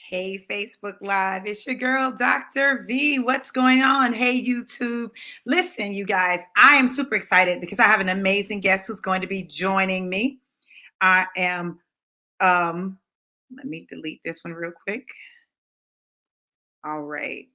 Hey, Facebook Live. It's your girl, Dr. V. What's going on? Hey, YouTube. Listen, you guys, I am super excited because I have an amazing guest who's going to be joining me. I am, let me delete this one real quick. All right.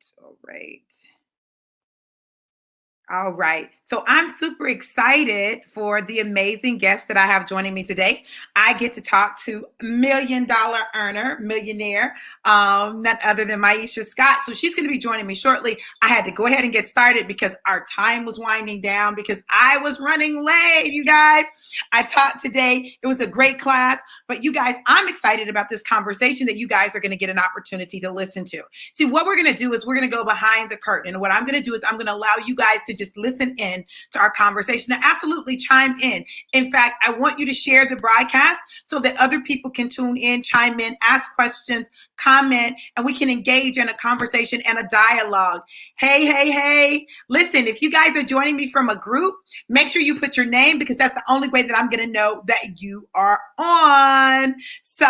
All right. So I'm super excited for the amazing guest that I have joining me today. I get to talk to $1 million earner, millionaire, none other than Maisha Scott. So she's going to be joining me shortly. I had to go ahead and get started because our time was winding down because I was running late, you guys. I taught today. It was a great class. But you guys, I'm excited about this conversation that you guys are going to get an opportunity to listen to. See, what we're going to do is we're going to go behind the curtain. And what I'm going to do is I'm going to allow you guys to just listen in to our conversation and absolutely chime in. In fact, I want you to share the broadcast so that other people can tune in, chime in, ask questions, comment, and we can engage in a conversation and a dialogue. Hey. Listen, if you guys are joining me from a group, make sure you put your name because that's the only way that I'm going to know that you are on. So,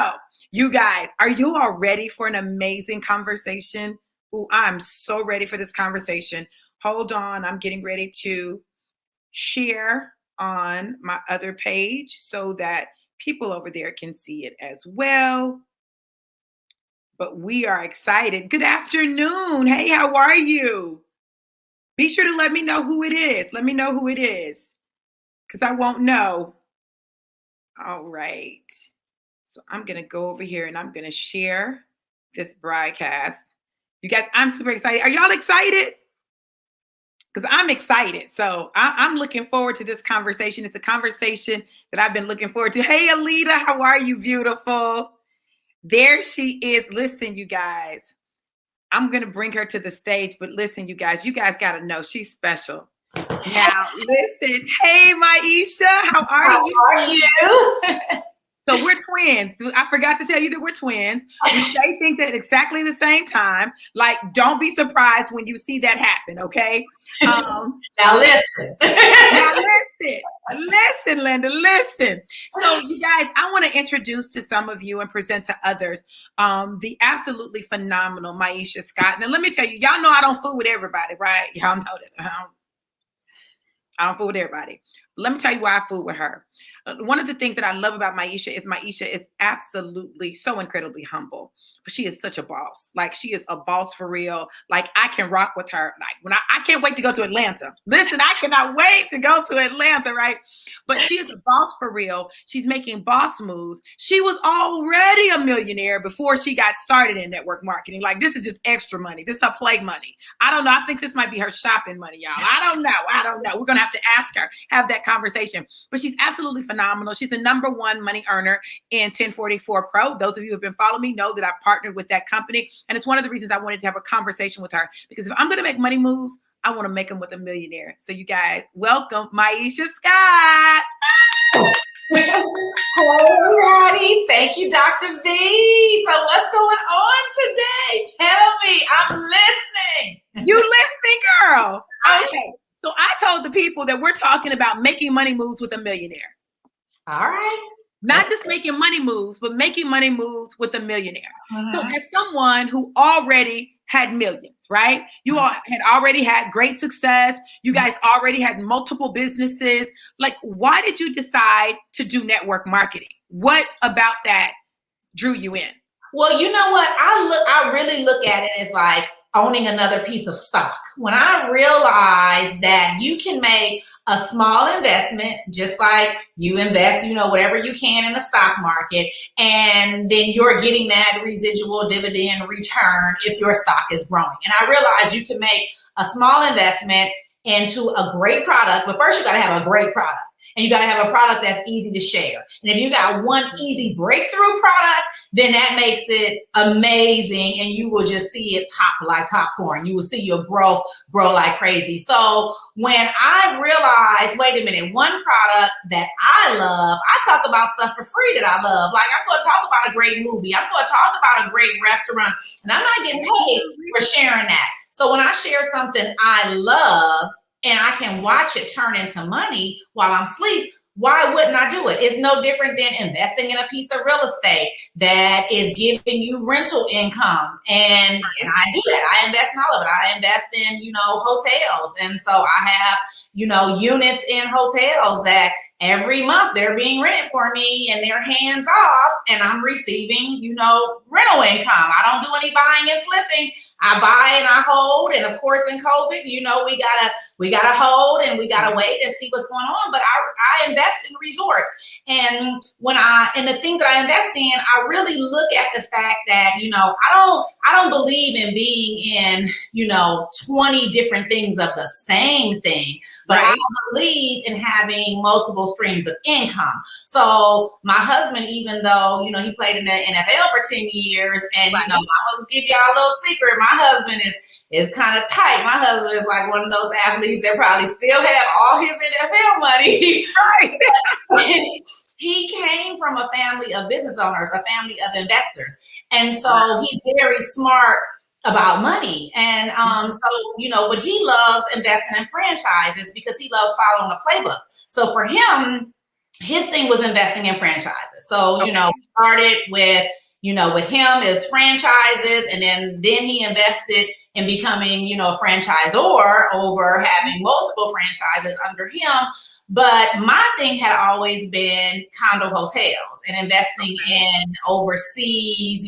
you guys, are you all ready for an amazing conversation? Ooh, I'm so ready for this conversation. Hold on, I'm getting ready to share on my other page so that people over there can see it as well. But we are excited. Good afternoon. Hey, how are you? Be sure to let me know who it is. Let me know who it is because I won't know. All right. So I'm going to go over here and I'm going to share this broadcast. You guys, I'm super excited. Are y'all excited? Because I'm excited. So I'm looking forward to this conversation. It's a conversation that I've been looking forward to. Hey, Alita, how are you, beautiful? There she is. Listen, you guys, I'm going to bring her to the stage. But listen, you guys got to know she's special. Now, listen. Hey, Maisha, how are you? How are you? So we're twins. I forgot to tell you that we're twins. We say things at exactly the same time. Like, don't be surprised when you see that happen, okay? Now listen. Listen, Linda, listen. So you guys, I want to introduce to some of you and present to others the absolutely phenomenal Maisha Scott. Now, let me tell you, y'all know I don't fool with everybody, right? Y'all know that. I don't fool with everybody. But let me tell you why I fool with her. One of the things that I love about Maisha is absolutely so incredibly humble. But she is such a boss. Like, she is a boss for real. Like, I can rock with her. Like, when I can't wait to go to Atlanta. Listen, I cannot wait to go to Atlanta, right? But she is a boss for real. She's making boss moves. She was already a millionaire before she got started in network marketing. Like, this is just extra money. This is her play money. I don't know. I think this might be her shopping money, y'all. I don't know. We're going to have to ask her, have that conversation. But she's absolutely phenomenal. She's the #1 money earner in 1044 Pro. Those of you who have been following me know that I've partnered with that company. And it's one of the reasons I wanted to have a conversation with her. Because if I'm going to make money moves, I want to make them with a millionaire. So you guys, welcome Maisha Scott. Alrighty. Thank you, Dr. V. So what's going on today? Tell me. I'm listening. You listening, girl? Okay. So I told the people that we're talking about making money moves with a millionaire. All right. Not just making money moves, but making money moves with a millionaire. So as someone who already had millions, right? You all had already had great success. You guys already had multiple businesses. Like, why did you decide to do network marketing? What about that drew you in? Well, you know what? I really look at it as like owning another piece of stock. When I realized that you can make a small investment, just like you invest, whatever you can in the stock market, and then you're getting that residual dividend return if your stock is growing. And I realized you can make a small investment into a great product, but first you got to have a great product. And you got to have a product that's easy to share. And if you got one easy breakthrough product, then that makes it amazing. And you will just see it pop like popcorn. You will see your growth grow like crazy. So when I realized, wait a minute, one product that I love, I talk about stuff for free that I love. Like, I'm going to talk about a great movie. I'm going to talk about a great restaurant. And I'm not getting paid for sharing that. So when I share something I love, and I can watch it turn into money while I'm asleep, why wouldn't I do it? It's no different than investing in a piece of real estate that is giving you rental income. And I do that. I invest in all of it. I invest in, hotels. And so I have, units in hotels that every month they're being rented for me and they're hands off and I'm receiving, rental income. I don't do any buying and flipping. I buy and I hold. And of course, in COVID, we gotta hold and we gotta wait and see what's going on. But I invest in resorts. And and the things that I invest in, I really look at the fact that, I don't believe in being in, 20 different things of the same thing, but I believe in having multiple streams of income. So my husband, even though, he played in the NFL for 10 years and, I'm going to give y'all a little secret. My husband is kind of tight. My husband is like one of those athletes that probably still have all his NFL money. Right. He came from a family of business owners, a family of investors. And so he's very smart about money. And but he loves investing in franchises because he loves following a playbook. So for him, his thing was investing in franchises. So, we started with him is franchises, and then he invested in becoming, a franchisor over having multiple franchises under him. But my thing had always been condo hotels and investing in overseas.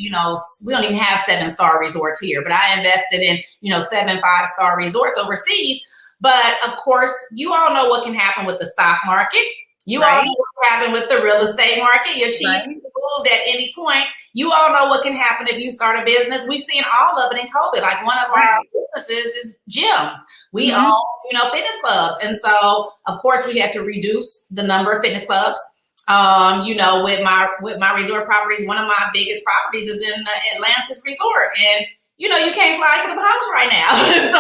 We don't even have 7-star resorts here, but I invested in, 7 5-star resorts overseas. But of course, you all know what can happen with the stock market. You all know what happened with the real estate market. Your cheese can move at any point. You all know what can happen if you start a business. We've seen all of it in COVID. Like one of our businesses is gyms. We own, fitness clubs. And so, of course, we had to reduce the number of fitness clubs. With my resort properties, one of my biggest properties is in the Atlantis Resort. And, you can't fly to the Bahamas right now. So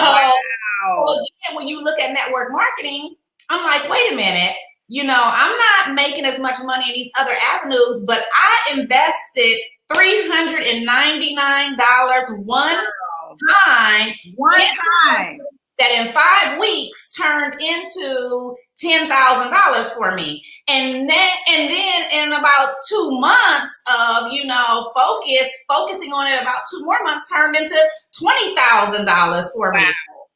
again, when you look at network marketing, I'm like, wait a minute. I'm not making as much money in these other avenues, but I invested $399 one time. That in 5 weeks turned into $10,000 for me. And then in about 2 months of, focusing on it, about 2 more months turned into $20,000 for me.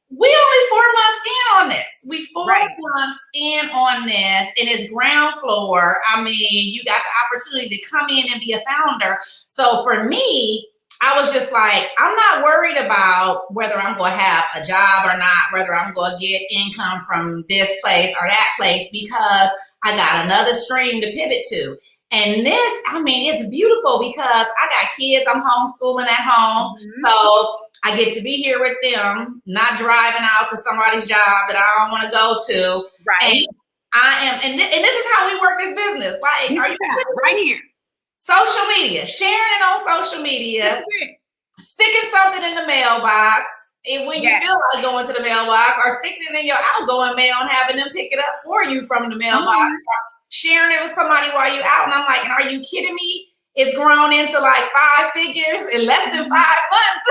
We only 4 months in on this. We 4 months in on this, and it's ground floor. I mean, you got the opportunity to come in and be a founder. So for me, I was just like, I'm not worried about whether I'm going to have a job or not, whether I'm going to get income from this place or that place, because I got another stream to pivot to. And this, it's beautiful because I got kids. I'm homeschooling at home. So I get to be here with them, not driving out to somebody's job that I don't want to go to. Right. And this is how we work this business. Like, are you right here? Social media, sharing it on social media, sticking something in the mailbox. And when you feel like going to the mailbox, or sticking it in your outgoing mail and having them pick it up for you from the mailbox, sharing it with somebody while you're out. And I'm like, and are you kidding me? It's grown into like 5 figures in less than 5 months.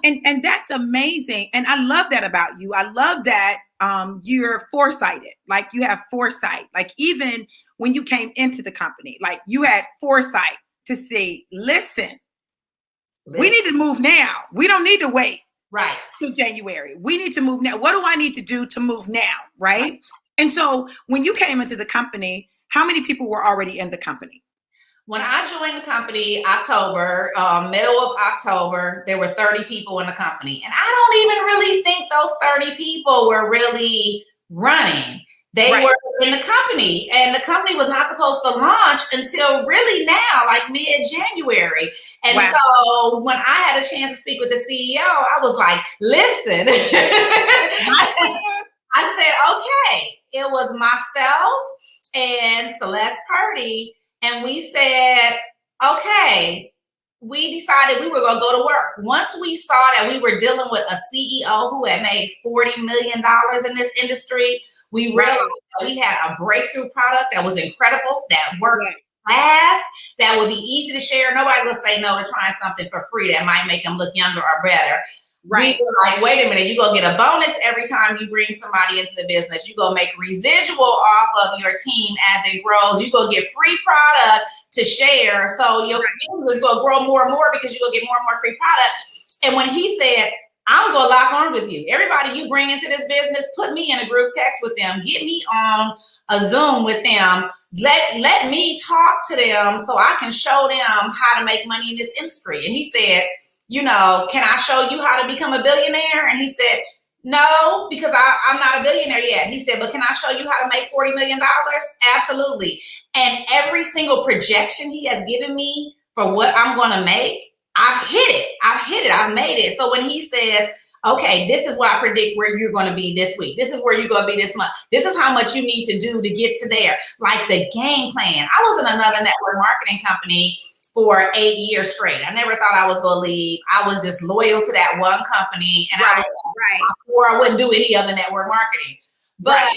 and that's amazing. And I love that about you. I love that you're foresighted. Like you have foresight. Like even when you came into the company, like you had foresight to say, listen, we need to move now. We don't need to wait till January. We need to move now. What do I need to do to move now? Right. And so when you came into the company, how many people were already in the company? When I joined the company, October, middle of October, there were 30 people in the company. And I don't even really think those 30 people were really running. They were in the company, and the company was not supposed to launch until really now, like mid-January. And so when I had a chance to speak with the CEO, I was like, listen, I said, okay, it was myself and Celeste Purdy. And we said, okay, we decided we were going to go to work. Once we saw that we were dealing with a CEO who had made $40 million in this industry, we realized that we had a breakthrough product that was incredible, that worked fast, that would be easy to share. Nobody's going to say no to trying something for free that might make them look younger or better. We Right. were like, wait a minute, you're going to get a bonus every time you bring somebody into the business. You're going to make residual off of your team as it grows. You're going to get free product to share. So your business is going to grow more and more because you're going to get more and more free product. And when he said, I'm going to lock arms with you. Everybody you bring into this business, put me in a group text with them. Get me on a Zoom with them. Let me talk to them so I can show them how to make money in this industry. And he said, can I show you how to become a billionaire? And he said, no, because I'm not a billionaire yet. He said, but can I show you how to make $40 million? Absolutely. And every single projection he has given me for what I'm going to make, I've hit it. I've made it. So when he says, okay, this is what I predict where you're going to be this week. This is where you're going to be this month. This is how much you need to do to get to there. Like the game plan. I was in another network marketing company for 8 years straight. I never thought I was going to leave. I was just loyal to that one company. And I swore I wouldn't do any other network marketing. But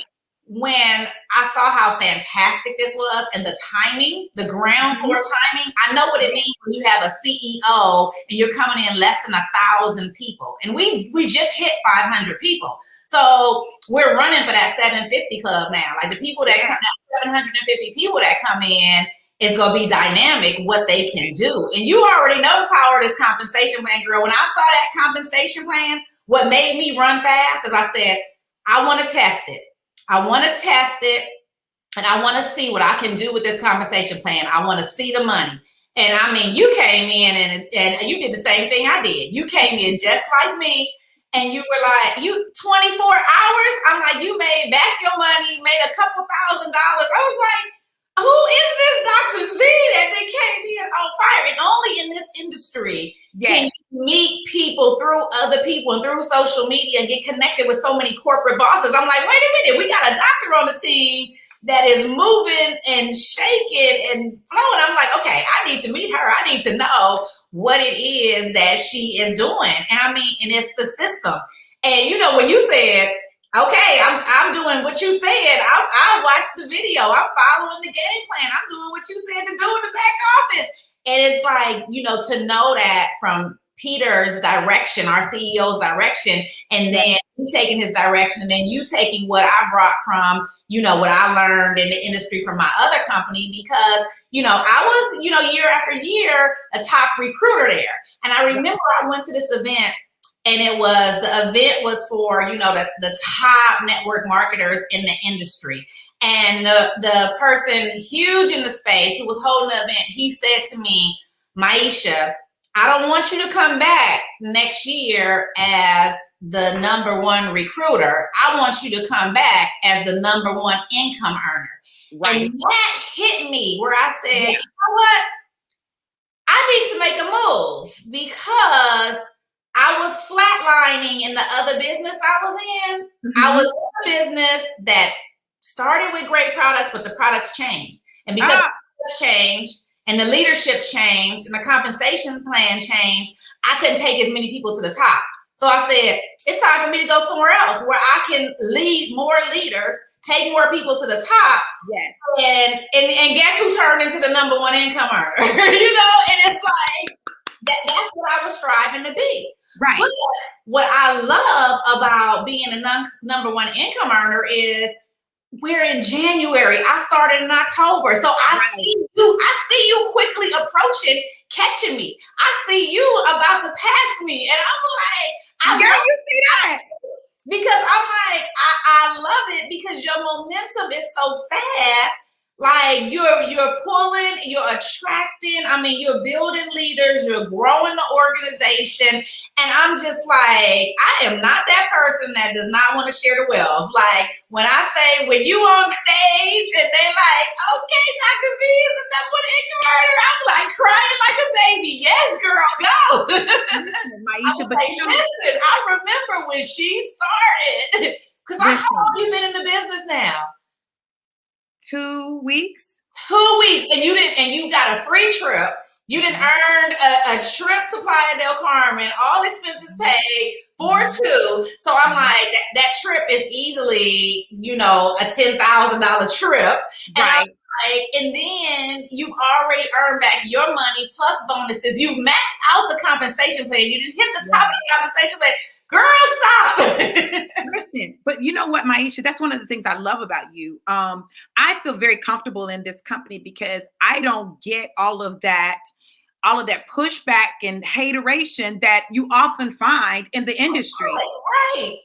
when I saw how fantastic this was and the timing, the ground floor timing, I know what it means when you have a CEO and you're coming in less than 1,000 people. And we just hit 500 people. So we're running for that 750 club now. Like the people that come, that 750 people that come in is going to be dynamic, what they can do. And you already know the power of this compensation plan, girl. When I saw that compensation plan, what made me run fast is I said, I want to test it. I want to test it, and I want to see what I can do with this compensation plan. I want to see the money. And I mean, you came in and you did the same thing I did. You came in just like me, and you were like, 24 hours? I'm like, you made back your money, made a couple $1,000. I was like, who is this Dr. V that they came in on fire? And only in this industry can you meet people through other people and through social media and get connected with so many corporate bosses. I'm like, wait a minute, we got a doctor on the team that is moving and shaking and flowing. I'm like, okay, I need to meet her. I need to know what it is that she is doing. And I mean, and it's the system. And when you said, okay, I'm doing what you said. I watched the video. I'm following the game plan. I'm doing what you said to do in the back office. And it's like, to know that from Peter's direction, our CEO's direction, and then you taking his direction, and then you taking what I brought from, what I learned in the industry from my other company, because, I was, year after year, a top recruiter there. And I remember I went to this event, and the event was for, the top network marketers in the industry. And the person huge in the space who was holding the event, he said to me, Maisha, I don't want you to come back next year as the number one recruiter. I want you to come back as the number one income earner. Right. And that hit me where I said, you know what? I need to make a move because I was flatlining in the other business I was in. I was in a business that started with great products, but the products changed. And because the products changed and the leadership changed and the compensation plan changed, I couldn't take as many people to the top. So I said, it's time for me to go somewhere else where I can lead more leaders, take more people to the top. Yes. And guess who turned into the number one income earner? And it's like, that's what I was striving to be. Right. But what I love about being a number one income earner is we're in January. I started in October. So I see you quickly approaching, catching me. I see you about to pass me. And I'm like, you see that? Because I'm like, I love it because your momentum is so fast. Like you're pulling, you're attracting, you're building leaders, you're growing the organization. And I'm just like, I am not that person that does not want to share the wealth. Like when I say, when you on stage and they like, okay, Dr. V is a number one income earner, I'm like crying like a baby. Yes, girl, go. Maisha, listen, I remember when she started, because how long have you been in the business now? 2 weeks. 2 weeks, and you got a free trip. You didn't earn a trip to Playa del Carmen, all expenses paid for two. So I'm like, that trip is easily, a $10,000 trip. And right. like, and then you've already earned back your money plus bonuses. You've maxed out the compensation plan. You didn't hit the top of the compensation plan. Girl, stop. Listen, but you know what, Maisha? That's one of the things I love about you. I feel very comfortable in this company because I don't get all of that pushback and hateration that you often find in the industry. Right.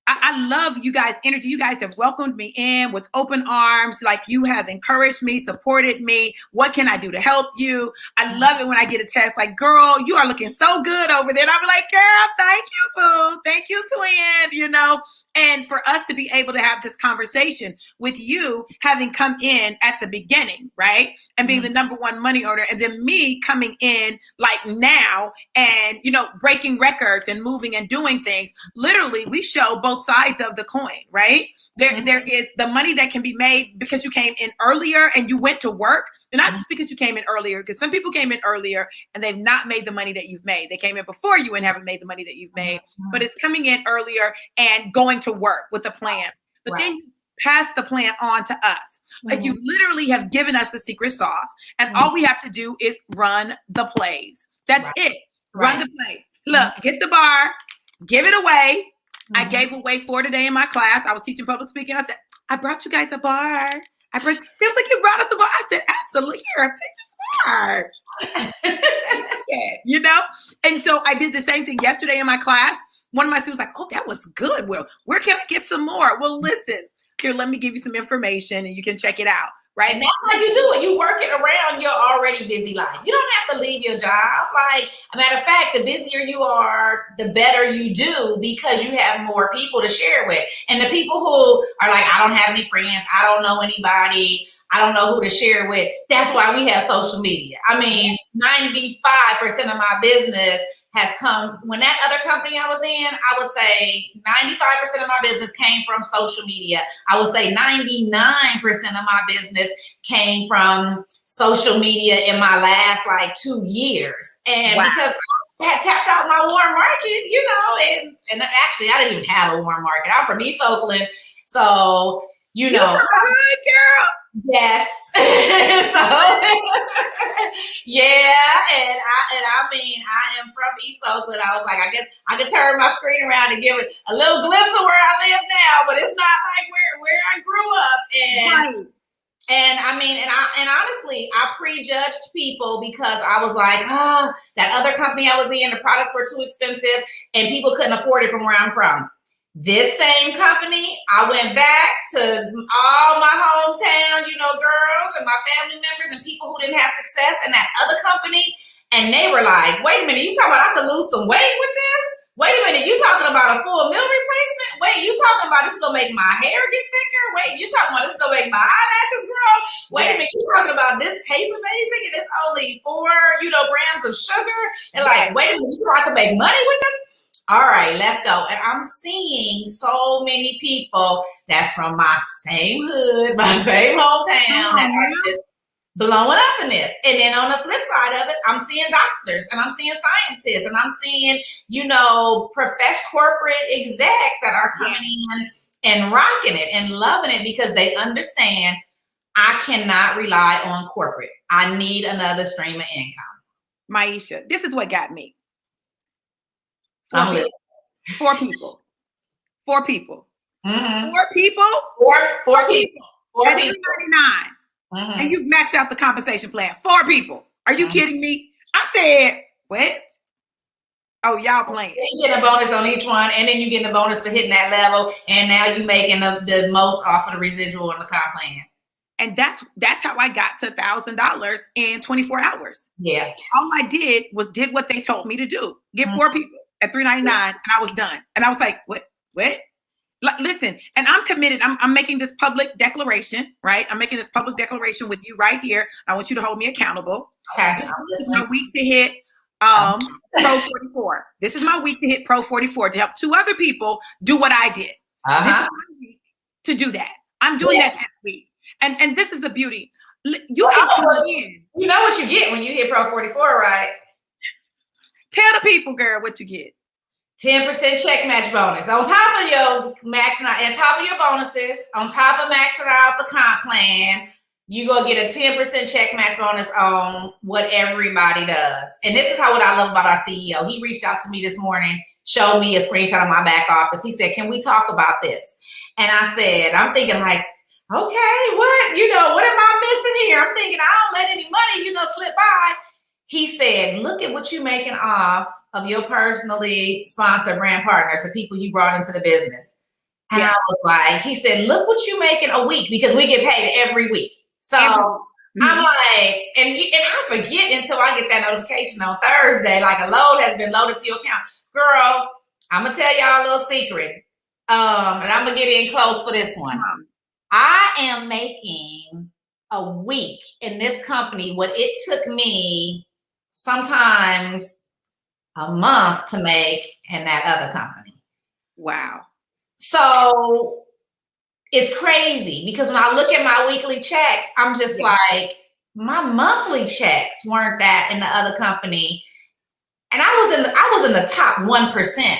I love you guys' energy. You guys have welcomed me in with open arms. Like, you have encouraged me, supported me. What can I do to help you? I love it when I get a text like, girl, you are looking so good over there. And I'm like, girl, thank you, boo. Thank you, twin, you know? And for us to be able to have this conversation with you having come in at the beginning, right? And being the number one money earner, and then me coming in like now and, you know, breaking records and moving and doing things. Literally, we show both sides of the coin, right? There is the money that can be made because you came in earlier and you went to work. And not just because you came in earlier, because some people came in earlier and they've not made the money that you've made. They came in before you and haven't made the money that you've made, but it's coming in earlier and going to work with a plan. But then you pass the plan on to us. Like, you literally have given us the secret sauce, and all we have to do is run the plays. That's it. Run the play. Look, get the bar, give it away. I gave away 4 today in my class. I was teaching public speaking. I said, I brought you guys a bar. They was like, you brought us a bar. I said, absolutely. Here, take this bar. Yeah, you know? And so I did the same thing yesterday in my class. One of my students was like, oh, that was good. Well, where can I get some more? Well, listen, here, let me give you some information and you can check it out. Right. And that's how you do it. You work it around your already busy life. You don't have to leave your job. Like, a matter of fact, the busier you are, the better you do, because you have more people to share with. And the people who are like, I don't have any friends, I don't know anybody, I don't know who to share with. That's why we have social media. I mean, 95% of my business has come, when that other company I was in, I would say 95% of my business came from social media. I would say 99% of my business came from social media in my last like 2 years. And because I had tapped out my warm market, you know, and actually I didn't even have a warm market. I'm from East Oakland. So, you know. You're from the hood, girl. Yes. So, yeah, and I mean, I am from East Oakland. I was like, I guess I could turn my screen around and give it a little glimpse of where I live now, but it's not like where I grew up. And I mean, and honestly, I prejudged people because I was like, that other company I was in, the products were too expensive and people couldn't afford it from where I'm from. This same company, I went back to all my hometown, you know, girls and my family members and people who didn't have success in that other company. And they were like, wait a minute, you talking about I could lose some weight with this? Wait a minute, you talking about a full meal replacement? Wait, you talking about this is going to make my hair get thicker? Wait, you talking about this is going to make my eyelashes grow? Wait a minute, you talking about this tastes amazing and it's only 4, grams of sugar? And like, wait a minute, you so I can make money with this? All right, let's go. And I'm seeing so many people that's from my same hood, my same hometown, that are just blowing up in this. And then on the flip side of it, I'm seeing doctors and I'm seeing scientists and I'm seeing, professional corporate execs that are coming in and rocking it and loving it because they understand I cannot rely on corporate. I need another stream of income. Maisha, this is what got me. I'm listening. 4 people. 4 people. Mm-hmm. 4 people? 4 people. 4 at people. $399. And you've maxed out the compensation plan. 4 people. Are you kidding me? I said, what? Oh, y'all playing. You get a bonus on each one, and then you get a bonus for hitting that level, and now you making the most off of the residual on the comp plan. And that's how I got to $1,000 in 24 hours. Yeah. All I did was did what they told me to do. Get 4 people at $399, and I was done. And I was like, what? Listen, and I'm committed. I'm making this public declaration, right? I'm making this public declaration with you right here. I want you to hold me accountable. Okay. This is my week to hit Pro 44. This is my week to hit Pro 44 to help 2 other people do what I did. This is my week to do that. I'm doing that this week. And this is the beauty. You can come in. You know what you get when you hit Pro 44, right? Tell the people, girl, what you get. 10% check match bonus on top of your maxing out, on top of your bonuses, on top of maxing out the comp plan. you go get a 10% check match bonus on what everybody does. And this is what I love about our CEO. He reached out to me this morning, showed me a screenshot of my back office. He said, can we talk about this? And I said, I'm thinking like, okay, what am I missing here? I'm thinking I don't let any money, slip by. He said, look at what you're making off of your personally sponsored brand partners, the people you brought into the business. And I was like, he said, look what you're making a week, because we get paid every week. So I'm like, and I forget until I get that notification on Thursday, like a load has been loaded to your account. Girl, I'm going to tell y'all a little secret. And I'm going to get in close for this one. I am making a week in this company what it took me sometimes a month to make in that other company. Wow. So it's crazy, because when I look at my weekly checks, I'm just like, my monthly checks weren't that in the other company. And I was in the top 1%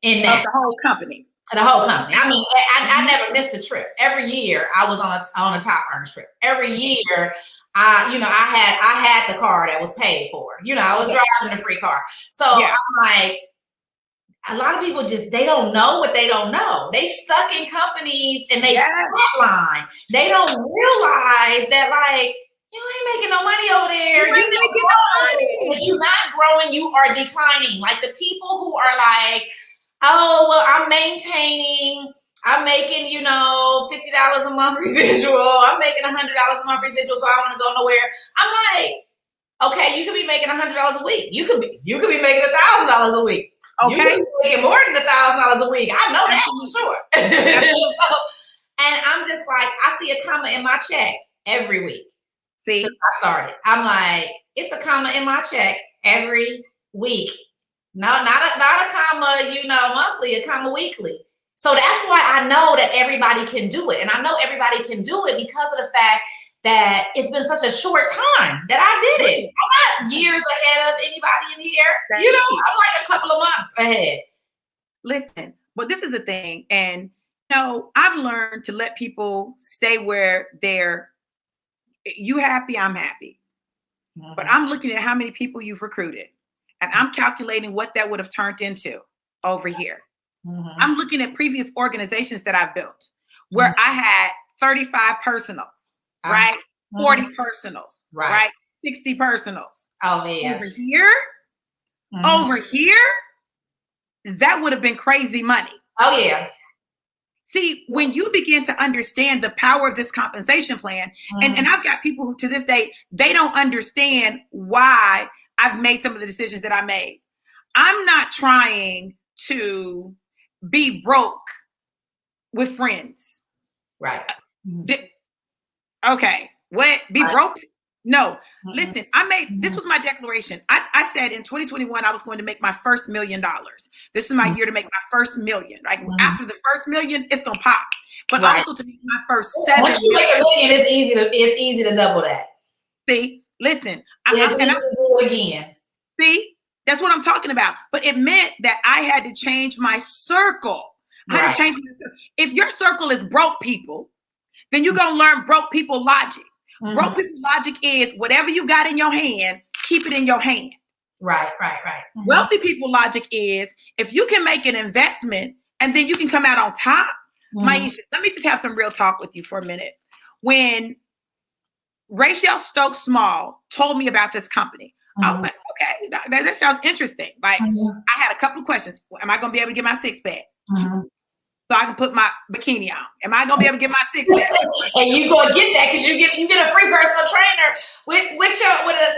in that. Of the whole company. The whole company. I mean, I never missed a trip. Every year I was on a top earners trip. Every year I had the car that was paid for. I was driving a free car. So I'm like, a lot of people they don't know what they don't know. They stuck in companies and they flatline. They don't realize that, like, you ain't making no money over there. You ain't making no money. If you're not growing, you are declining. Like the people who are like, oh, well, I'm maintaining, I'm making, $50 a month residual. I'm making $100 a month residual, so I don't want to go nowhere. I'm like, okay, you could be making $100 a week. You could be making $1,000 a week. Okay. You could be making more than $1,000 a week. I know that for sure. And I'm just like, I see a comma in my check every week. See, since I started. I'm like, it's a comma in my check every week. No, not a comma, monthly, a comma weekly. So that's why I know that everybody can do it. And I know everybody can do it because of the fact that it's been such a short time that I did it. I'm not years ahead of anybody in here. I'm like a couple of months ahead. Listen, well, this is the thing. And, I've learned to let people stay where you happy, I'm happy. Mm-hmm. But I'm looking at how many people you've recruited. And I'm calculating what that would have turned into over here. Mm-hmm. I'm looking at previous organizations that I've built where I had 35 personals, right? 40 personals, right? 60 personals. Oh, yeah. Over here, that would have been crazy money. Oh, yeah. See, when you begin to understand the power of this compensation plan, and I've got people who to this day, they don't understand why I've made some of the decisions that I made. I'm not trying to be broke with friends. Right. Okay. What? Be broke? No. Listen, this was my declaration. I said in 2021, I was going to make my first $1 million. This is my year to make my first million. Like after the first million, it's going to pop. But also to make my first 7 Once you make $1 million, it's easy to double that. See, listen. Again. See, that's what I'm talking about. But it meant that I had to change my circle. I had to change my circle. If your circle is broke people, then you're going to learn broke people logic. Broke people logic is whatever you got in your hand, keep it in your hand. Right. Wealthy people logic is if you can make an investment and then you can come out on top. Maisha, let me just have some real talk with you for a minute. When Rachel Stokes Small told me about this company, I was like, okay, that sounds interesting. Like I had a couple of questions. Am I going to be able to get my six-pack? So I can put my bikini on. Am I gonna be able to get my six-pack? And you gonna get that because you get a free personal trainer with a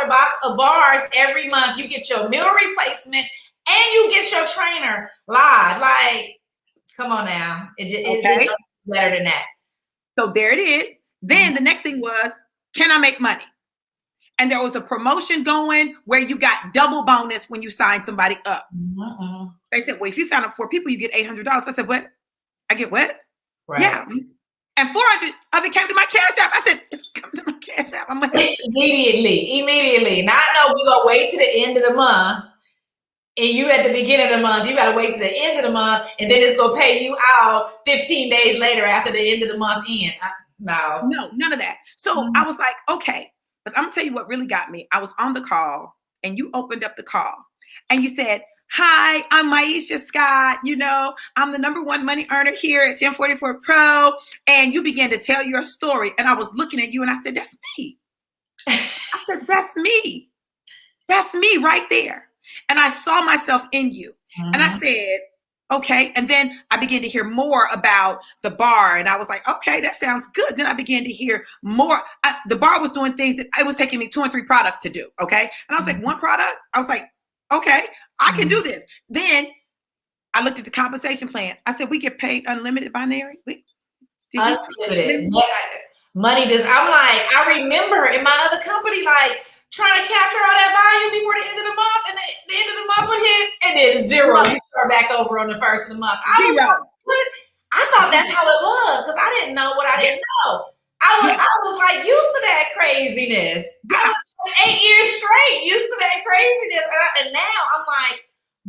$60 box of bars every month. You get your meal replacement and you get your trainer live. Like, come on now, it's better than that. So there it is. Then the next thing was, can I make money? And there was a promotion going where you got double bonus when you sign somebody up. They said, well, if you sign up 4 people, you get $800. I said, what? I get what? Right. Yeah. And 400 of it came to my Cash App. I said, it's coming to my Cash App. I'm like, immediately. Now I know we're going to wait to the end of the month. And you at the beginning of the month, you got to wait to the end of the month. And then it's going to pay you out 15 days later after the end of the month end. No. No, none of that. So I was like, okay, but I'm gonna tell you what really got me. I was on the call and you opened up the call and you said, hi, I'm Maisha Scott. You know, I'm the #1 money earner here at 1044 Pro. And you began to tell your story. And I was looking at you and I said, that's me. I said, that's me. That's me right there. And I saw myself in you. And I said, okay. And then I began to hear more about the bar. And I was like, okay, that sounds good. Then I began to hear more. The bar was doing things that it was taking me 2 and 3 products to do. Okay. And I was like, 1 product? I was like, okay, I can do this. Then I looked at the compensation plan. I said, we get paid unlimited binary. Unlimited. Money does. I'm like, I remember in my other company, like, trying to capture all that volume before the end of the month, and the end of the month would hit, and then zero. You start back over on the first of the month. I was like, what? I thought that's how it was because I didn't know what I didn't know. I was like used to that craziness. I was like 8 years straight used to that craziness, and now I'm like,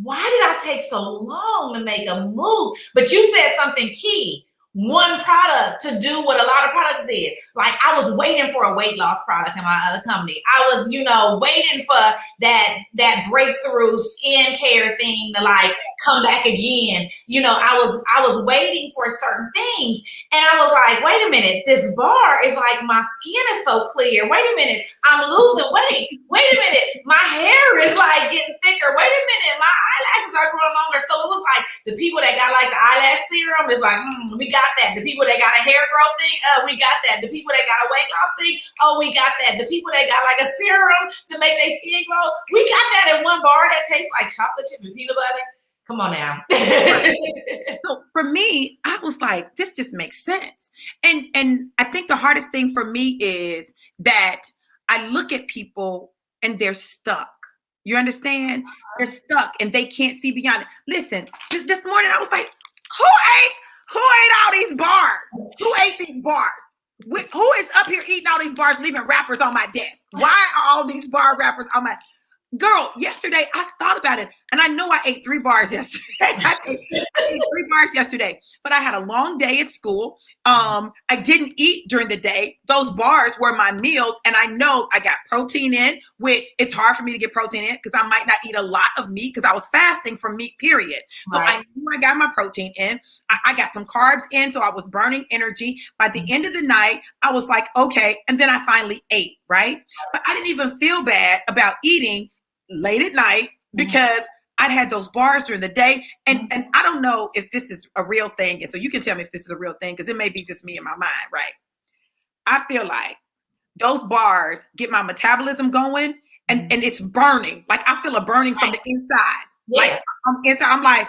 why did I take so long to make a move? But you said something key. 1 product to do what a lot of products did. Like I was waiting for a weight loss product in my other company. I was, waiting for that breakthrough skincare thing to like come back again. I was waiting for certain things. And I was like, wait a minute, this bar is like my skin is so clear. Wait a minute, I'm losing weight. Wait a minute, my hair is like getting thicker. Wait a minute, my eyelashes are growing longer. So it was like the people that got like the eyelash serum is like, we got that. The people that got a hair growth thing, we got that. The people that got a weight loss thing, we got that. The people that got like a serum to make their skin grow, we got that in 1 bar that tastes like chocolate chip and peanut butter. Come on now. So for me, I was like, this just makes sense. And I think the hardest thing for me is that I look at people and they're stuck. You understand? They're stuck and they can't see beyond it. Listen, this morning I was like, who ate all these bars? Who ate these bars? Who is up here eating all these bars, leaving wrappers on my desk? Why are all these bar wrappers on my... Girl, yesterday I thought about it, and I know I ate 3 bars yesterday. I ate 3 bars yesterday, but I had a long day at school. I didn't eat during the day. Those bars were my meals, and I know I got protein in, which it's hard for me to get protein in because I might not eat a lot of meat because I was fasting from meat, period. So I knew I got my protein in. I got some carbs in, so I was burning energy. By the end of the night, I was like, okay, and then I finally ate, right? But I didn't even feel bad about eating late at night because I'd had those bars during the day. And I don't know if this is a real thing. And so you can tell me if this is a real thing because it may be just me in my mind, right? I feel like those bars get my metabolism going and it's burning. Like I feel a burning from the inside. Yeah. Like I'm like,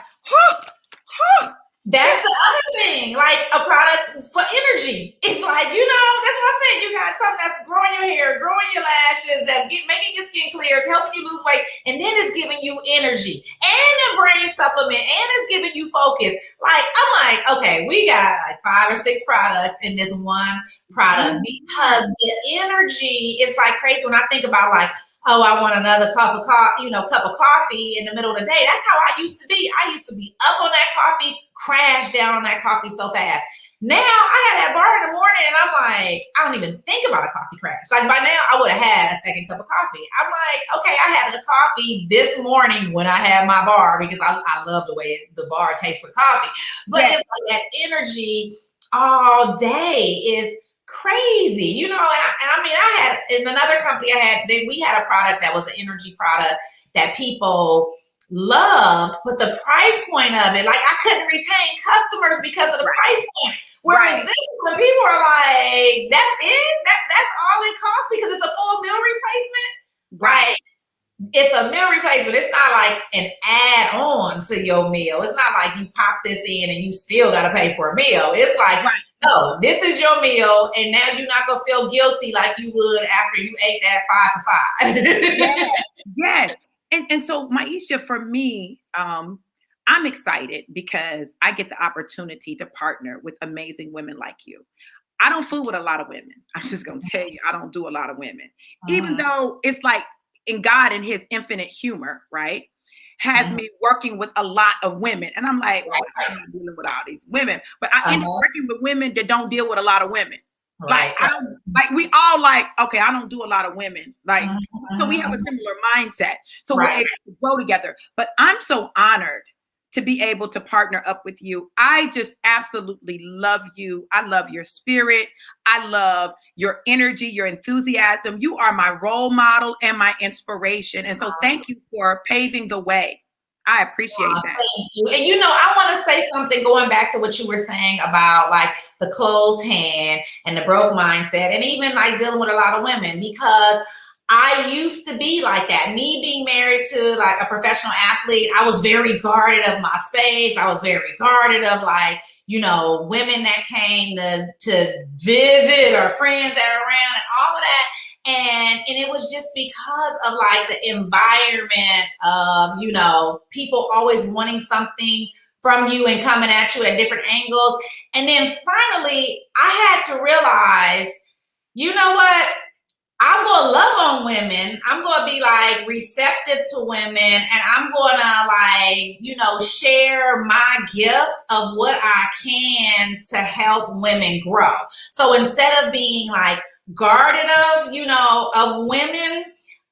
That's the other thing, like a product for energy. It's like, that's what I said. You got something that's growing your hair, growing your lashes, that's making your skin clear, it's helping you lose weight, and then it's giving you energy and a brain supplement, and it's giving you focus. Like, I'm like, okay, we got like 5 or 6 products in this 1 product because the energy is like crazy when I think about like, oh, I want another cup of coffee in the middle of the day. That's how I used to be. I used to be up on that coffee, crash down on that coffee so fast. Now I had that bar in the morning and I'm like, I don't even think about a coffee crash. Like by now I would have had a second cup of coffee. I'm like, okay, I had a coffee this morning when I had my bar because I love the way the bar tastes with coffee. But it's like that energy all day is crazy, and I mean, I had in another company, we had a product that was an energy product that people loved, but the price point of it, like I couldn't retain customers because of the price point. Whereas this, when people are like, that's it, that's all it costs because it's a full meal replacement, right? It's a meal replacement. It's not like an add-on to your meal. It's not like you pop this in and you still got to pay for a meal. It's like, no, this is your meal, and now you're not going to feel guilty like you would after you ate that 5 for 5. Yes. And so, Maisha, for me, I'm excited because I get the opportunity to partner with amazing women like you. I don't fool with a lot of women. I'm just going to tell you, I don't do a lot of women. Even though it's like in God and his infinite humor, right, has me working with a lot of women. And I'm like, I'm not dealing with all these women. But I end up working with women that don't deal with a lot of women. Like, Right. I don't, like, we all like, okay, I don't do a lot of women. Like, so we have a Mhm. similar mindset. So we're Right. able to grow together. But I'm so honored to be able to partner up with you. I just absolutely love you. I love your spirit. I love your energy, your enthusiasm. You are my role model and my inspiration. And so thank you for paving the way. I appreciate that. Thank you. And I want to say something going back to what you were saying about like the closed hand and the broke mindset, and even like dealing with a lot of women, because I used to be like that. Me being married to like a professional athlete, I was very guarded of my space. I was very guarded of like, women that came to visit or friends that are around and all of that. And it was just because of like the environment of, people always wanting something from you and coming at you at different angles. And then finally, I had to realize, you know what? I'm going to love on women. I'm going to be like receptive to women, and I'm going to like, share my gift of what I can to help women grow. So instead of being like guarded of women,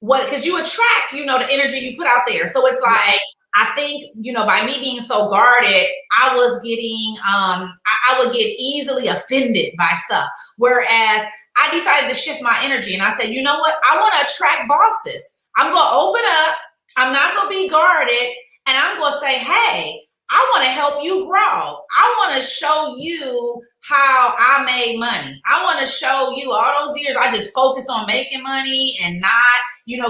because you attract, the energy you put out there. So it's like, I think, by me being so guarded, I was getting, I would get easily offended by stuff. Whereas I decided to shift my energy and I said, you know what? I want to attract bosses. I'm going to open up. I'm not going to be guarded. And I'm going to say, hey, I want to help you grow. I want to show you how I made money. I want to show you all those years I just focused on making money and not,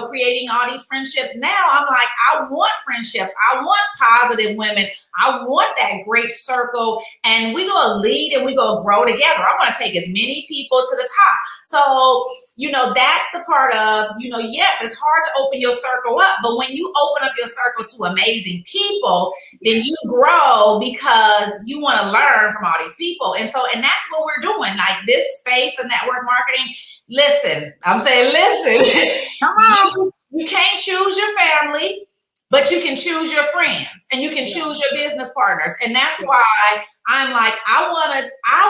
creating all these friendships. Now I'm like, I want friendships. I want positive women. I want that great circle. And we're going to lead and we're going to grow together. I want to take as many people to the top. So, that's the part of, yes, it's hard to open your circle up. But when you open up your circle to amazing people, then you grow because you want to learn from all these people. And that's what we're doing. Like this space of network marketing. Listen, I'm saying, listen, Come on. you can't choose your family, but you can choose your friends and you can choose your business partners. And that's why I'm like, I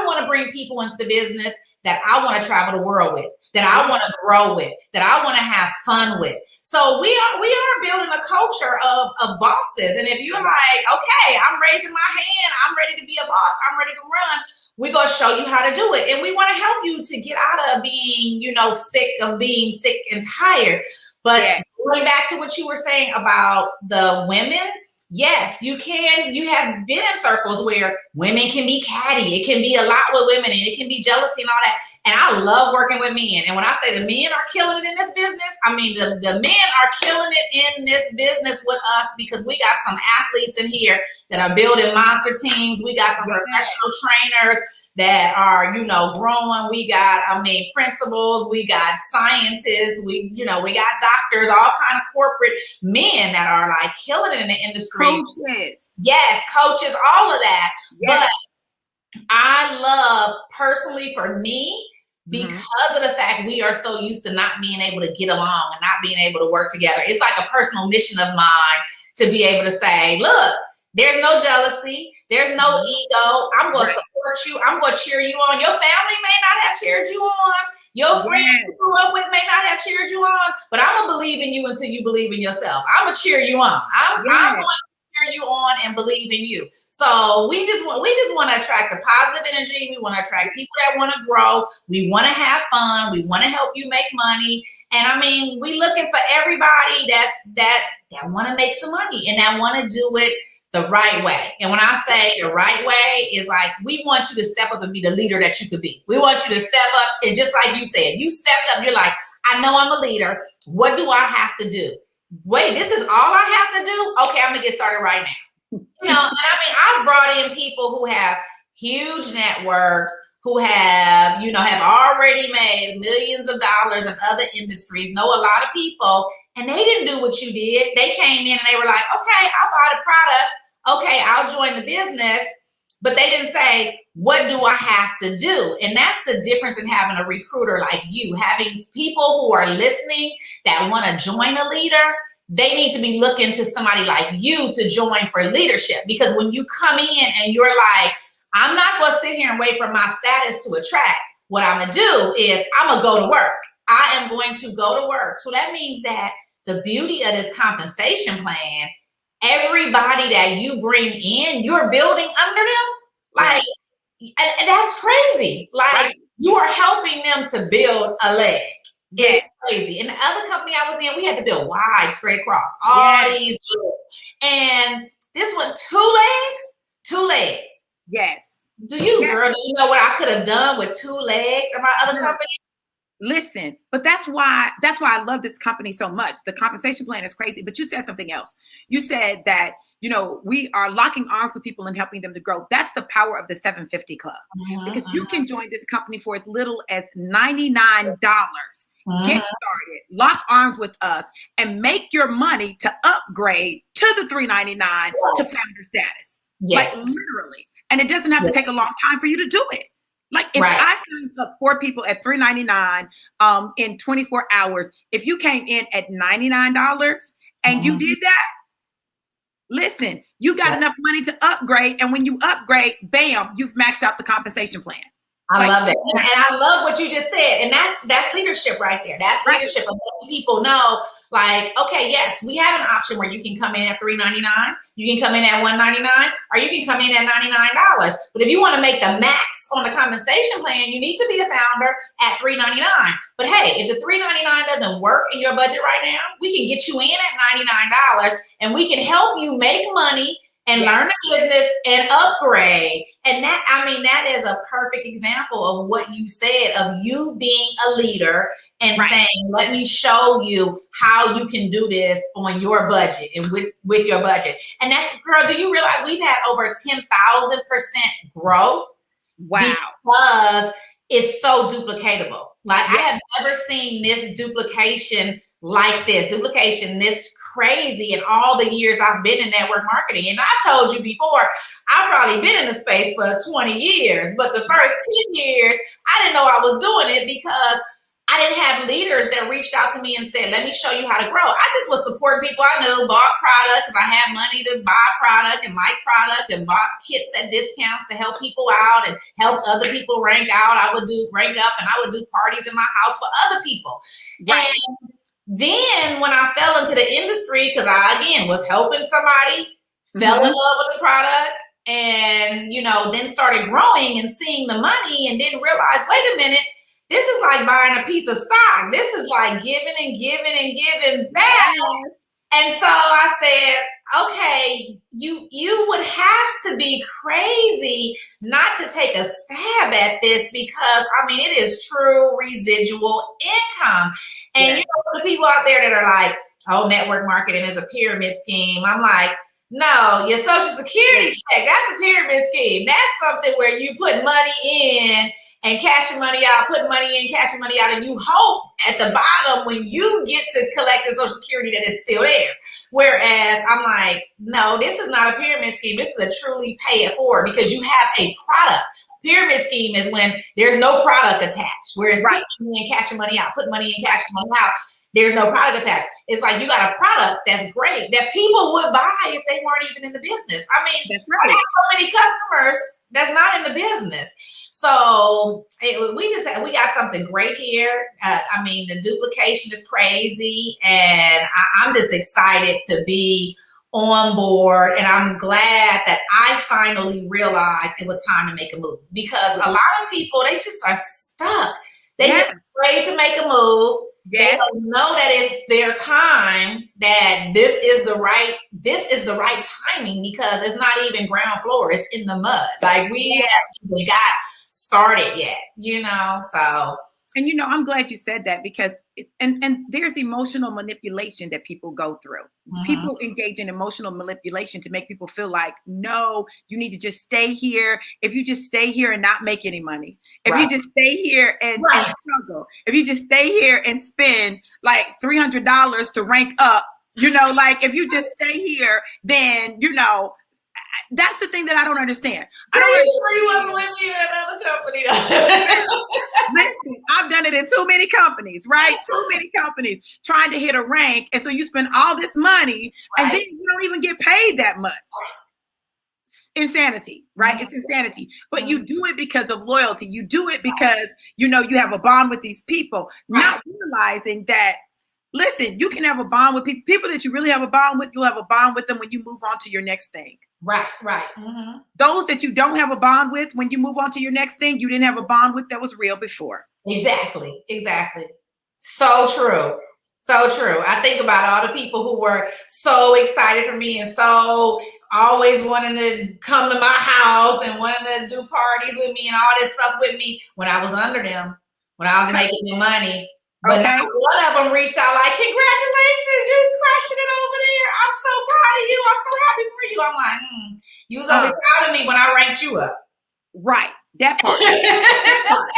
want to bring people into the business that I want to travel the world with, that I want to grow with, that I want to have fun with. So we are building a culture of bosses. And if you're like, okay, I'm raising my hand, I'm ready to be a boss, I'm ready to run, we're going to show you how to do it. And we want to help you to get out of being, sick of being sick and tired. But going back to what you were saying about the women, yes, you can. You have been in circles where women can be catty. It can be a lot with women and it can be jealousy and all that. And I love working with men. And when I say the men are killing it in this business, I mean, the men are killing it in this business with us because we got some athletes in here that are building monster teams. We got some professional trainers that are, growing. We got, principals, we got scientists, we got doctors, all kind of corporate men that are like killing it in the industry. Coaches. Yes, coaches, all of that. Yes. But I love personally for me, because of the fact we are so used to not being able to get along and not being able to work together. It's like a personal mission of mine to be able to say, look, there's no jealousy. There's no ego. I'm going to support you. I'm going to cheer you on. Your family may not have cheered you on. Your friends you grew up with may not have cheered you on. But I'm going to believe in you until you believe in yourself. I'm going to cheer you on. I'm going to cheer you on and believe in you. So we just want to attract the positive energy. We want to attract people that want to grow. We want to have fun. We want to help you make money. And we looking for everybody that want to make some money and that want to do it the right way. And when I say the right way is like, we want you to step up and be the leader that you could be. We want you to step up. And just like you said, you stepped up. You're like, I know I'm a leader. What do I have to do? Wait, this is all I have to do? Okay, I'm going to get started right now. I've brought in people who have huge networks, who have already made millions of dollars in other industries, know a lot of people, and they didn't do what you did. They came in and they were like, okay, I bought a product. Okay, I'll join the business. But they didn't say, what do I have to do? And that's the difference in having a recruiter like you, having people who are listening that want to join a leader. They need to be looking to somebody like you to join for leadership. Because when you come in and you're like, I'm not going to sit here and wait for my status to attract. what I'm going to do is I'm going to go to work. I am going to go to work. So that means that the beauty of this compensation plan, everybody that you bring in, you're building under them. Like, and that's crazy. Like, you are helping them to build a leg. It's crazy. In the other company I was in, we had to build wide, straight across. All these. And this one, two legs. Yes. Girl, do you know what I could have done with 2 legs in my other company? Listen, but that's why I love this company so much. The compensation plan is crazy, but you said something else. You said that, you know, we are locking arms with people and helping them to grow. That's the power of the 750 Club, because you can join this company for as little as $99. Get started, lock arms with us, and make your money to upgrade to the $399 to founder status. Like, literally. And it doesn't have to take a long time for you to do it. Like, if I signed up 4 people at $399 in 24 hours, if you came in at $99 and you did that, listen, you got enough money to upgrade. And when you upgrade, bam, you've maxed out the compensation plan. I love it. And I love what you just said. And that's leadership right there. That's leadership of letting people know, like, okay, yes, we have an option where you can come in at $399, you can come in at $199, or you can come in at $99. But if you want to make the max on the compensation plan, you need to be a founder at $399. But hey, if the $399 doesn't work in your budget right now, we can get you in at $99 and we can help you make money and learn the business and upgrade. And that, I mean, that is a perfect example of what you said, of you being a leader and saying, let me show you how you can do this on your budget and with your budget. And that's, girl, do you realize we've had over 10,000% growth? Wow. Because it's so duplicatable. Like, I have never seen this duplication like this crazy in all the years I've been in network marketing. And I told you before, I've probably been in the space for 20 years, but the first 10 years, I didn't know I was doing it because I didn't have leaders that reached out to me and said, let me show you how to grow. I just was supporting people I knew, bought product because I had money to buy product and like product, and bought kits at discounts to help people out and helped other people rank out. I would do rank up, and I would do parties in my house for other people. And then when I fell into the industry, because I, again, was helping somebody, fell in love with the product, and, you know, then started growing and seeing the money, and then realized, wait a minute, this is like buying a piece of stock. This is like giving and giving and giving back. And so I said, okay, you would have to be crazy not to take a stab at this, because, I mean, it is true residual income. And you know, the people out there that are like, oh, network marketing is a pyramid scheme. I'm like, no, your Social Security check, that's a pyramid scheme. That's something where you put money in and cashing money out, putting money in, cashing money out, and you hope at the bottom when you get to collect the Social Security that it's still there. Whereas I'm like, no, this is not a pyramid scheme. This is a truly pay it forward, because you have a product. Pyramid scheme is when there's no product attached. Whereas putting money in, cashing money out, putting money in, cashing money out, there's no product attached. It's like you got a product that's great that people would buy if they weren't even in the business. I mean, I have so many customers that's not in the business. So we got something great here. I mean, the duplication is crazy, and I'm just excited to be on board. And I'm glad that I finally realized it was time to make a move, because a lot of people, they just are stuck. They just afraid to make a move. They don't know that it's their time, that this is the right timing, because it's not even ground floor. It's in the mud. Like, we haven't got started yet, you know, so. And, you know, I'm glad you said that, because and there's emotional manipulation that people go through. People engage in emotional manipulation to make people feel like, no, you need to just stay here. If you just stay here and not make any money, if you just stay here and struggle, if you just stay here and spend like $300 to rank up, you know, like, if you just stay here, then, you know, that's the thing that I don't understand. Are you sure you wasn't with me in another company? Listen, I've done it in too many companies, right? Too many companies trying to hit a rank. And so you spend all this money and then you don't even get paid that much. insanity, right? It's insanity. But you do it because of loyalty. You do it because you know you have a bond with these people, not realizing that, listen, you can have a bond with people that you really have a bond with. You'll have a bond with them when you move on to your next thing. Right. Mm-hmm. Those that you don't have a bond with, when you move on to your next thing, you didn't have a bond with that was real before. Exactly. So true. So true. I think about all the people who were so excited for me and so always wanting to come to my house and wanting to do parties with me and all this stuff with me when I was under them, when I was making the money. But not one of them reached out like, congratulations, you're crushing it over there. I'm so proud of you. I'm so happy for you. I'm like, you was only proud of me when I ranked you up. Right. That part. That part.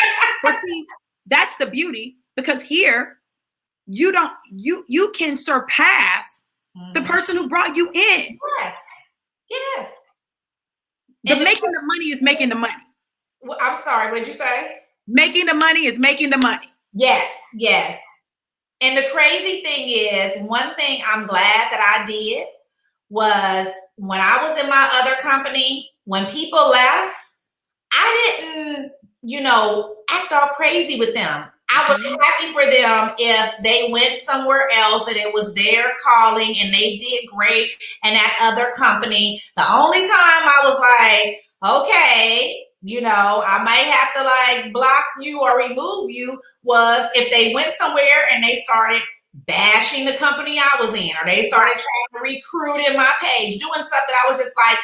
But see, that's the beauty, because here you can surpass the person who brought you in. Yes. Making the money is making the money. I'm sorry, what'd you say? Making the money is making the money. Yes. And the crazy thing is, one thing I'm glad that I did was when I was in my other company, when people left, I didn't, act all crazy with them. I was happy for them if they went somewhere else and it was their calling and they did great in that other company. The only time I was like, okay, I might have to like block you or remove you was if they went somewhere and they started bashing the company I was in, or they started trying to recruit in my page, doing stuff that I was just like,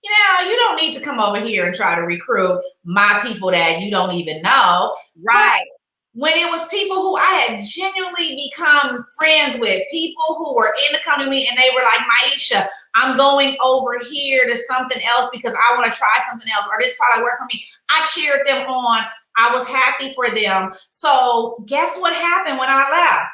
you don't need to come over here and try to recruit my people that you don't even know. Right. But when it was people who I had genuinely become friends with, people who were in the company and they were like, Maisha, I'm going over here to something else because I want to try something else, or this product worked for me. I cheered them on. I was happy for them. So guess what happened when I left?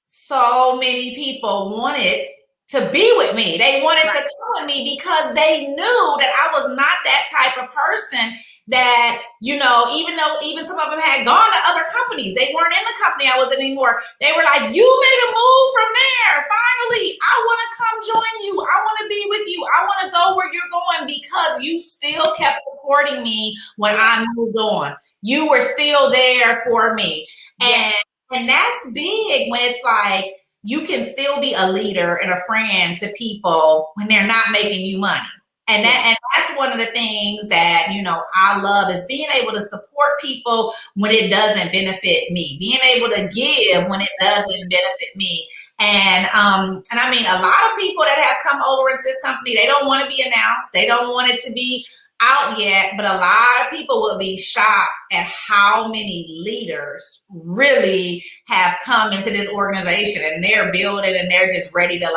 So many people wanted to be with me. They wanted to come with me because they knew that I was not that type of person that, even some of them had gone to other companies. They weren't in the company I was in anymore. They were like, you made a move from there. Finally, I want to come join you. I want to be with you. I want to go where you're going because you still kept supporting me when I moved on. You were still there for me. And that's big when it's like, you can still be a leader and a friend to people when they're not making you money. And that's one of the things that, I love is being able to support people when it doesn't benefit me, being able to give when it doesn't benefit me. And I mean, a lot of people that have come over into this company, they don't want to be announced. They don't want it to be out yet, but a lot of people will be shocked at how many leaders really have come into this organization and they're building and they're just ready to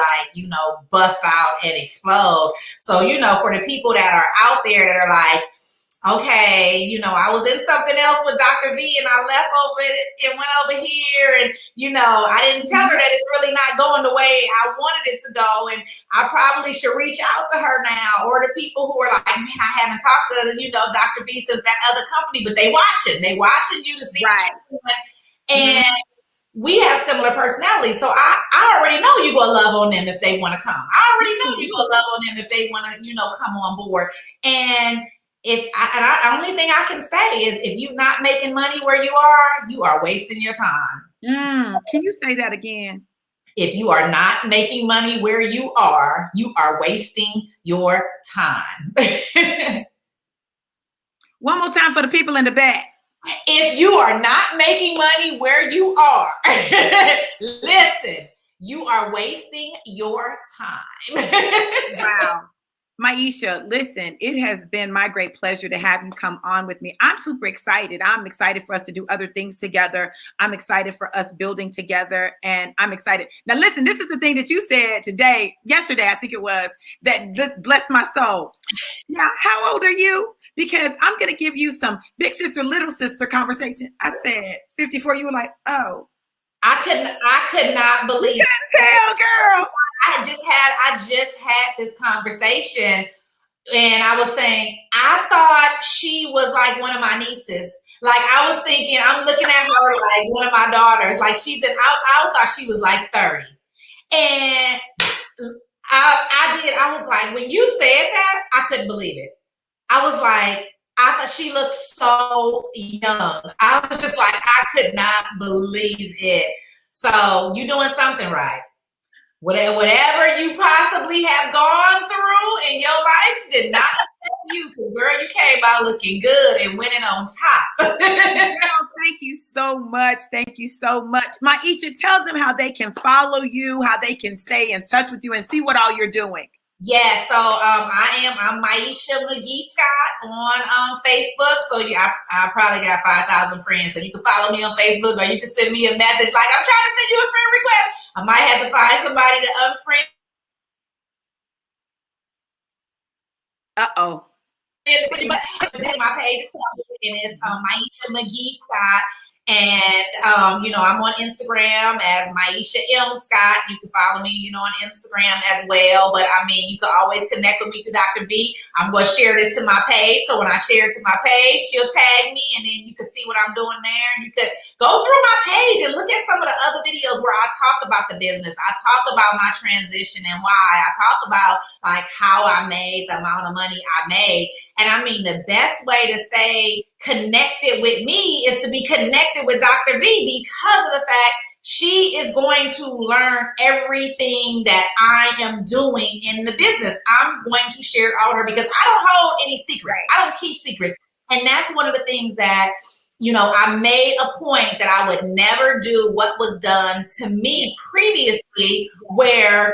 bust out and explode. So, for the people that are out there that are like, okay, I was in something else with Dr. V and I left over it and went over here and, I didn't tell her that it's really not going the way I wanted it to go. And I probably should reach out to her now, or the people who are like, man, I haven't talked to, Dr. V since that other company, but they watching you to see what you're doing. And we have similar personalities. So I already know you're going to love on them if they want to come. I already know you're going to love on them if they want to, come on board. And the only thing I can say is if you're not making money where you are wasting your time. Can you say that again? If you are not making money where you are wasting your time. One more time for the people in the back. If you are not making money where you are, listen, you are wasting your time. Wow. Maisha, listen, it has been my great pleasure to have you come on with me. I'm super excited. I'm excited for us to do other things together. I'm excited for us building together, and I'm excited. Now, listen, this is the thing that you said yesterday, I think it was, that just blessed my soul. Now, how old are you? Because I'm going to give you some big sister, little sister conversation. I said 54. You were like, oh. I could not believe it. Tell, girl. I just had this conversation and I was saying, I thought she was like one of my nieces. Like I was thinking, I'm looking at her like one of my daughters. Like I thought she was like 30. And I did. I was like, when you said that, I couldn't believe it. I was like, I thought she looked so young. I was just like, I could not believe it. So you doing something right. Whatever you possibly have gone through in your life did not affect you. Girl, you came out looking good and winning on top. Girl, thank you so much. Thank you so much. Maisha, tell them how they can follow you, how they can stay in touch with you and see what all you're doing. Yeah, so I'm Maisha Scott on Facebook. So I probably got 5,000 friends. So you can follow me on Facebook, or you can send me a message like, I'm trying to send you a friend request. I might have to find somebody to unfriend. Uh-oh. My page is public, and it's Maisha Scott. And I'm on Instagram as Maisha M. Scott. You can follow me, on Instagram as well. But I mean, you can always connect with me through Dr. V. I'm going to share this to my page. So when I share it to my page, she'll tag me, and then you can see what I'm doing there. And you could go through my page and look at some of the other videos where I talk about the business. I talk about my transition and why. I talk about like how I made the amount of money I made. And I mean, the best way to stay connected with me is to be connected with Dr. V, because of the fact she is going to learn everything that I am doing in the business. I'm going to share it all with her because I don't hold any secrets. I don't keep secrets. And that's one of the things that, I made a point that I would never do what was done to me previously, where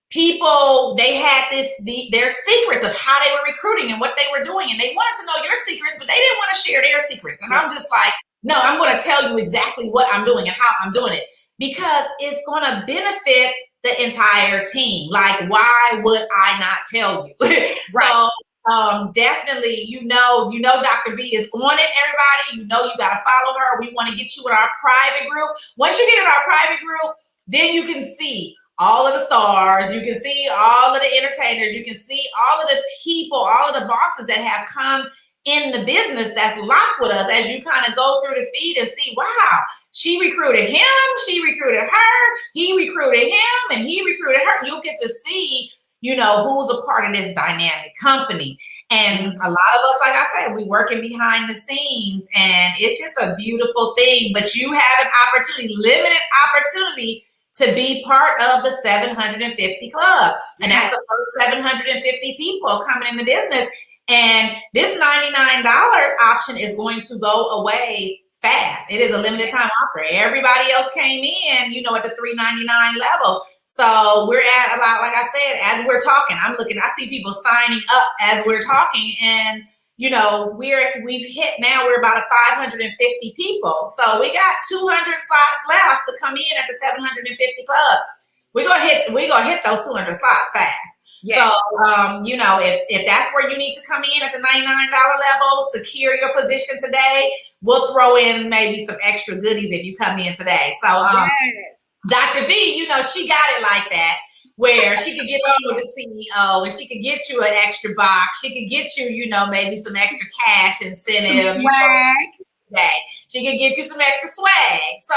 people, they had their secrets of how they were recruiting and what they were doing, and they wanted to know your secrets, but they didn't want to share their secrets. And I'm just like, no, I'm going to tell you exactly what I'm doing and how I'm doing it, because it's going to benefit the entire team. Like, why would I not tell you? Right. So definitely, Dr. V is on it, everybody. You got to follow her. We want to get you in our private group. Once you get in our private group, then you can see all of the stars, you can see all of the entertainers, you can see all of the people, all of the bosses that have come in the business that's locked with us, as you kind of go through the feed and see, wow, she recruited him, she recruited her, he recruited him, and he recruited her. You'll get to see, who's a part of this dynamic company. And a lot of us, like I said, we working behind the scenes, and it's just a beautiful thing. But you have an opportunity, limited opportunity, to be part of the 750 Club. And that's the first 750 people coming in the business. And this $99 option is going to go away fast. It is a limited time offer. Everybody else came in, at the $399 level. So we're at about, like I said, as we're talking, I see people signing up as we're talking, and we've hit now, we're about 550 people. So we got 200 slots left to come in at the 750 Club. We're gonna hit those 200 slots fast. Yeah. So, if that's where you need to come in at the $99 level, secure your position today. We'll throw in maybe some extra goodies if you come in today. So, Dr. V, she got it like that, where she could get on with the CEO, and she could get you an extra box. She could get you, maybe some extra cash incentive. Swag. She could get you some extra swag. So,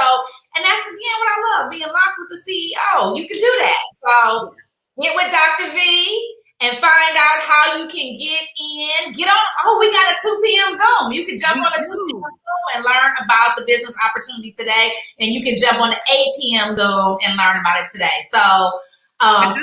and that's again what I love, being locked with the CEO. You can do that. So get with Dr. V and find out how you can get in. Get on, we got a 2 p.m. Zoom. You can jump on the 2 p.m. Zoom and learn about the business opportunity today. And you can jump on the 8 p.m. Zoom and learn about it today. So I'll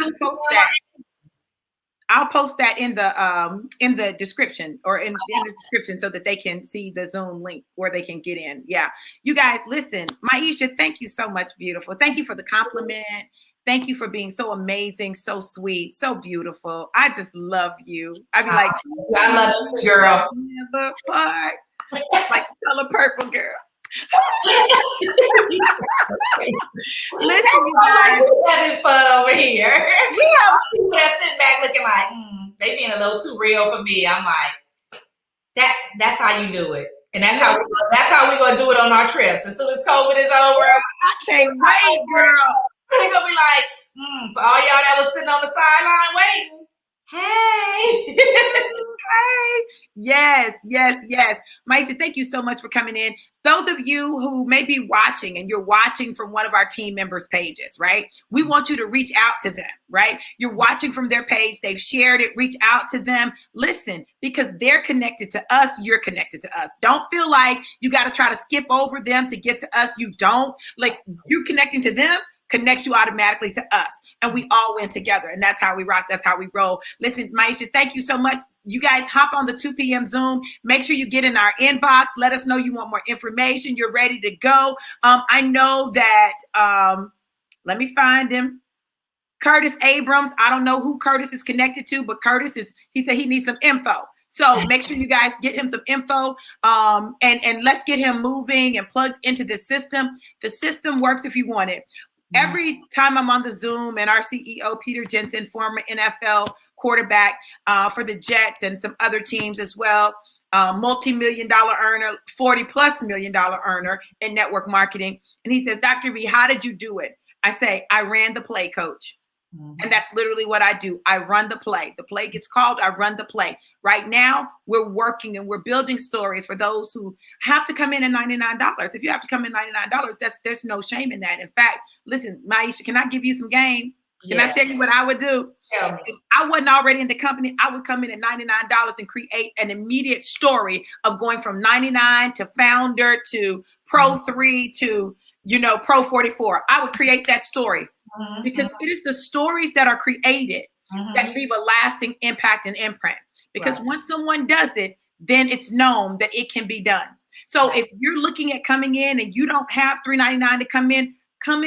post that in the description, or in the description, so that they can see the Zoom link where they can get in. Yeah. You guys, listen, Maisha, thank you so much, beautiful. Thank you for the compliment. Thank you for being so amazing, so sweet, so beautiful. I just love you. I'd be like, I love you too, girl. Like color purple, girl. Listen, you guys, we're having fun over here. We have people that sit back looking like, they being a little too real for me. I'm like, that's how you do it. And that's how we're gonna do it on our trips. As soon as COVID is over, I can't wait, girl. They're gonna be like, for all y'all that was sitting on the sideline waiting, Hey. Hey. Yes, yes, yes. Maisha, thank you so much for coming in. Those of you who may be watching and you're watching from one of our team members' pages, right? We want you to reach out to them, right? You're watching from their page. They've shared it. Reach out to them. Listen, because they're connected to us. You're connected to us. Don't feel like you got to try to skip over them to get to us. You don't. Like, you connecting to them connects you automatically to us, and we all win together, and that's how we rock. That's how we roll. Listen, Maisha, thank you so much. You guys hop on the 2 p.m. Zoom. Make sure you get in our inbox. Let us know you want more information. You're ready to go. I know that, let me find him. Curtis Abrams. I don't know who Curtis is connected to, but he said he needs some info. So make sure you guys get him some info, and let's get him moving and plugged into the system. The system works if you want it. Every time I'm on the Zoom, and our CEO, Peter Jensen, former NFL quarterback for the Jets and some other teams as well, multi-million-dollar earner, $40+ million earner in network marketing. And he says, Dr. V, how did you do it? I say, I ran the play, coach. And that's literally what I do. I run the play. The play gets called. I run the play. Right now, we're working and we're building stories for those who have to come in at $99. If you have to come in $99, there's no shame in that. In fact, listen, Maisha, can I give you some game? Can I tell you what I would do? If I wasn't already in the company, I would come in at $99 and create an immediate story of going from 99 to founder to Pro 3 to, Pro 44. I would create that story. Because it is the stories that are created that leave a lasting impact and imprint. Because once someone does it, then it's known that it can be done. So if you're looking at coming in and you don't have $399 to come in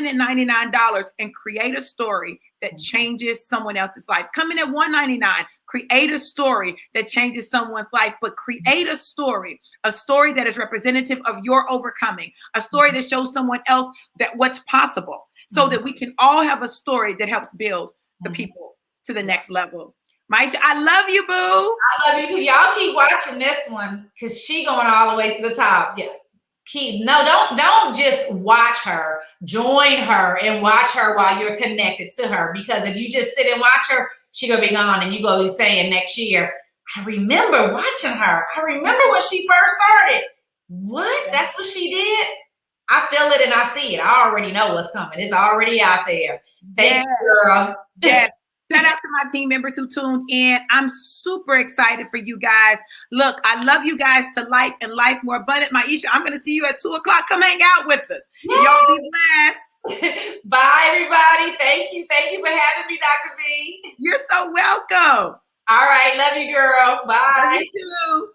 at $99 and create a story that changes someone else's life. Come in at $199. Create a story that changes someone's life, but create a story that is representative of your overcoming, a story that shows someone else that what's possible. So that we can all have a story that helps build the people to the next level. Maisha, I love you, boo. I love you too. Y'all keep watching this one because she going all the way to the top. Yeah. Don't just watch her. Join her and watch her while you're connected to her. Because if you just sit and watch her, she gonna be gone, and you gonna be saying next year, I remember watching her. I remember when she first started. What? That's what she did? I feel it and I see it. I already know what's coming. It's already out there. Thank you, girl. Yeah. Shout out to my team members who tuned in. I'm super excited for you guys. Look, I love you guys to life and life more abundant. Maisha, I'm going to see you at 2 o'clock. Come hang out with us. Yay. Y'all be blessed. Bye, everybody. Thank you. Thank you for having me, Dr. V. You're so welcome. All right. Love you, girl. Bye. Love you too.